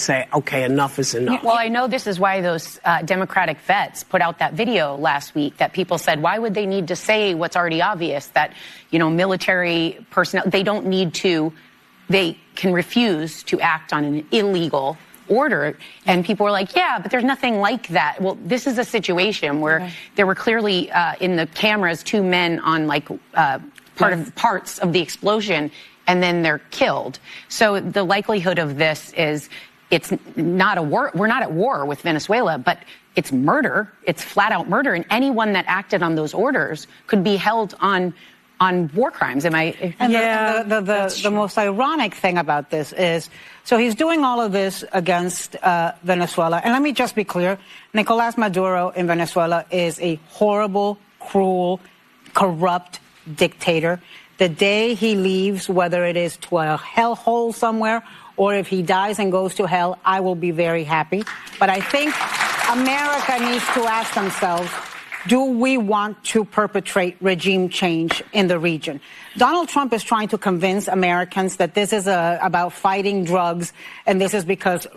say, okay, enough is enough. Well, I know this is why those Democratic vets put out that video last week that people said, why would they need to say what's already obvious, that, military personnel, they don't need to, they can refuse to act on an illegal order. And people were like, yeah, but there's nothing like that. Well, this is a situation where there were clearly in the cameras 2 men on parts of the explosion, and then they're killed. So the likelihood of this is it's not a war. We're not at war with Venezuela, but it's murder. It's flat out murder. And anyone that acted on those orders could be held on war crimes. Am I? And the most ironic thing about this is, so he's doing all of this against Venezuela. And let me just be clear. Nicolás Maduro in Venezuela is a horrible, cruel, corrupt dictator. The day he leaves, whether it is to a hellhole somewhere or if he dies and goes to hell, I will be very happy. But I think America needs to ask themselves, do we want to perpetrate regime change in the region? Donald Trump is trying to convince Americans that this is about fighting drugs, and this is because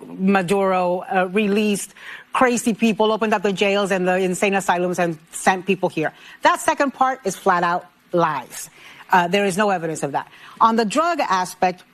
Maduro released crazy people, opened up the jails and the insane asylums and sent people here. That second part is flat out lies. There is no evidence of that. On the drug aspect,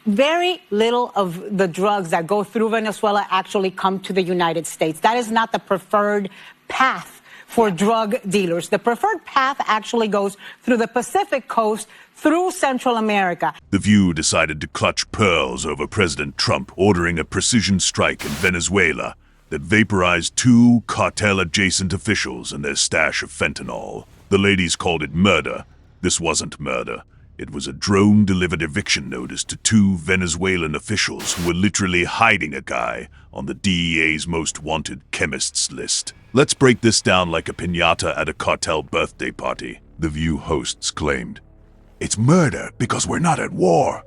very little of the drugs that go through Venezuela actually come to the United States. That is not the preferred path for drug dealers. The preferred path actually goes through the Pacific coast, through Central America. The View decided to clutch pearls over President Trump ordering a precision strike in Venezuela that vaporized 2 cartel-adjacent officials and their stash of fentanyl. The ladies called it murder. This wasn't murder. It was a drone-delivered eviction notice to 2 Venezuelan officials who were literally hiding a guy on the DEA's most wanted chemists list. Let's break this down like a piñata at a cartel birthday party, The View hosts claimed. It's murder because we're not at war.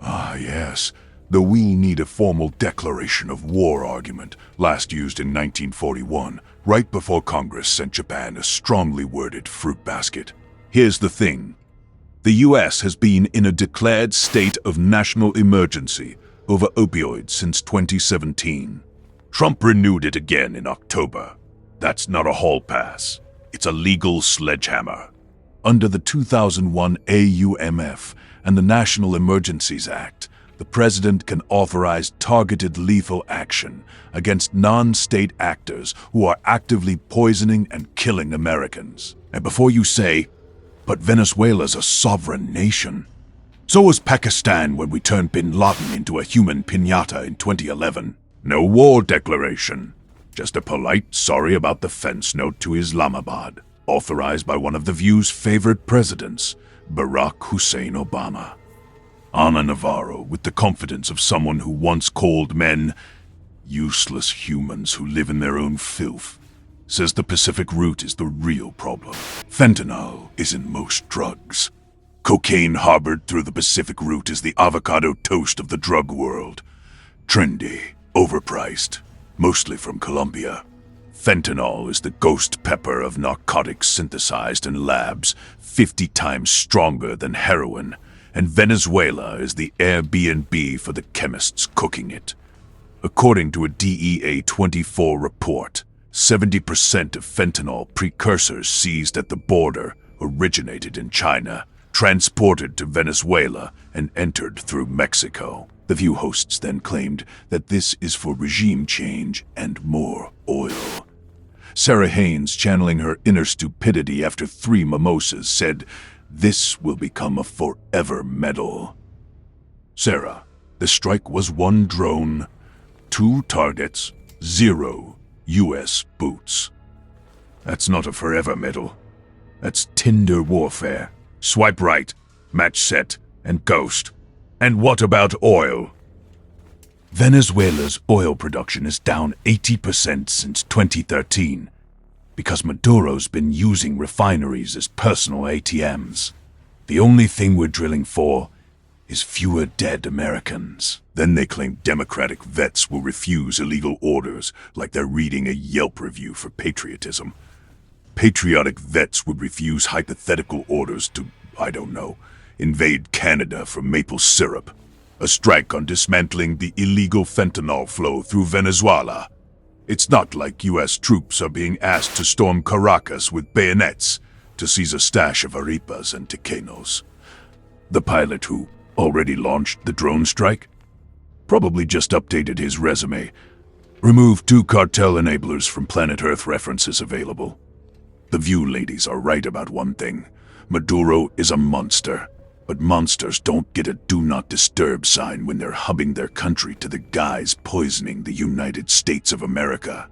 Ah, yes. The "we need a formal declaration of war" argument, last used in 1941, right before Congress sent Japan a strongly worded fruit basket. Here's the thing. The U.S. has been in a declared state of national emergency over opioids since 2017. Trump renewed it again in October. That's not a hall pass. It's a legal sledgehammer. Under the 2001 AUMF and the National Emergencies Act, the president can authorize targeted lethal action against non-state actors who are actively poisoning and killing Americans. And before you say, but Venezuela's a sovereign nation. So was Pakistan when we turned bin Laden into a human piñata in 2011. No war declaration. Just a polite sorry about the fence note to Islamabad, authorized by one of The View's favorite presidents, Barack Hussein Obama. Ana Navarro, with the confidence of someone who once called men useless humans who live in their own filth, says the Pacific route is the real problem. Fentanyl is in most drugs. Cocaine harbored through the Pacific route is the avocado toast of the drug world. Trendy, overpriced, mostly from Colombia. Fentanyl is the ghost pepper of narcotics synthesized in labs, 50 times stronger than heroin, and Venezuela is the Airbnb for the chemists cooking it. According to a DEA 24 report, 70% of fentanyl precursors seized at the border originated in China, transported to Venezuela, and entered through Mexico. The View hosts then claimed that this is for regime change and more oil. Sarah Haynes, channeling her inner stupidity after 3 mimosas, said, "This will become a forever medal." Sarah, the strike was 1 drone, 2 targets, 0 U.S. boots. That's not a forever medal. That's Tinder warfare. Swipe right, match set, and ghost. And what about oil? Venezuela's oil production is down 80% since 2013 because Maduro's been using refineries as personal ATMs. The only thing we're drilling for is fewer dead Americans. Then they claim Democratic vets will refuse illegal orders like they're reading a Yelp review for patriotism. Patriotic vets would refuse hypothetical orders to, I don't know, invade Canada for maple syrup. A strike on dismantling the illegal fentanyl flow through Venezuela. It's not like U.S. troops are being asked to storm Caracas with bayonets to seize a stash of arepas and tequenos. The pilot who already launched the drone strike probably just updated his resume. Remove 2 cartel enablers from Planet Earth references available. The View ladies are right about one thing. Maduro is a monster. But monsters don't get a do not disturb sign when they're hubbing their country to the guys poisoning the United States of America.